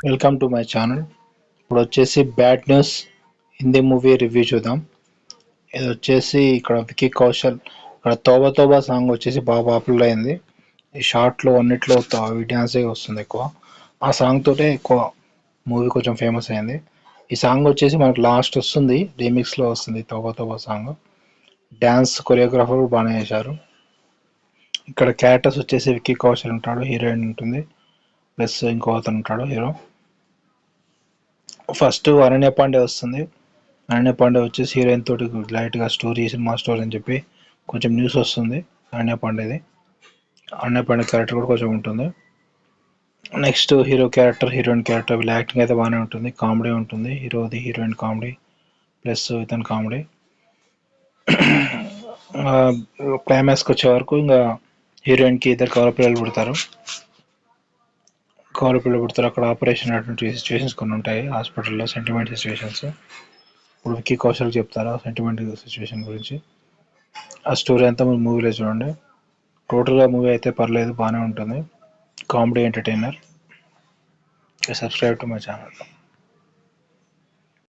Welcome to my channel. ఇప్పుడు వచ్చేసి bad news Hindi movie review చూద్దాం. ఇది వచ్చేసి ఇక్కడ వికీ కౌశల్ ఇక్కడ తోబా తోబా సాంగ్ వచ్చేసి బాగా పాపులర్ అయింది. ఈ షార్ట్లో అన్నిట్లో డ్యాన్సే వస్తుంది ఎక్కువ. ఆ సాంగ్ తోటే ఎక్కువ మూవీ కొంచెం ఫేమస్ అయింది. ఈ సాంగ్ వచ్చేసి మనకు లాస్ట్ వస్తుంది, రీమిక్స్లో వస్తుంది Tauba Tauba song. Dance choreographer బాగానే చేశారు. ఇక్కడ క్యారెక్టర్స్ వచ్చేసి వికీ కౌశల్ ఉంటాడు, హీరోయిన్ ఉంటుంది, ప్లస్ ఇంకో అతను ఉంటాడు హీరో. ఫస్ట్ అనన్య పాండే వస్తుంది. అనన్య పాండే వచ్చేసి హీరోయిన్ తోటి లైట్గా స్టోరీ, సినిమా స్టోరీ అని చెప్పి కొంచెం న్యూస్ వస్తుంది. అనన్య పాండే క్యారెక్టర్ కూడా కొంచెం ఉంటుంది. Next hero character, heroine character, వీళ్ళ యాక్టింగ్ అయితే బాగానే ఉంటుంది, కామెడీ ఉంటుంది. హీరోది హీరోయిన్ కామెడీ ప్లస్ ఇతను కామెడీ. క్లైమాక్స్కి వచ్చే వరకు ఇంకా హీరోయిన్కి ఇద్దరు కవల పిల్లలు పుడతారు. అక్కడ ఆపరేషన్ అటువంటి సిచ్యువేషన్స్ కొన్ని ఉంటాయి హాస్పిటల్లో, సెంటిమెంట్ సిచ్యువేషన్స్. ఇప్పుడు విక్కీ కౌశల్ చెప్తారా సెంటిమెంట్ సిచ్యువేషన్ గురించి. ఆ స్టోరీ అంతా మీరు మూవీలో చూడండి. టోటల్గా మూవీ అయితే పర్లేదు, బాగానే ఉంటుంది, comedy entertainer. Subscribe to my channel.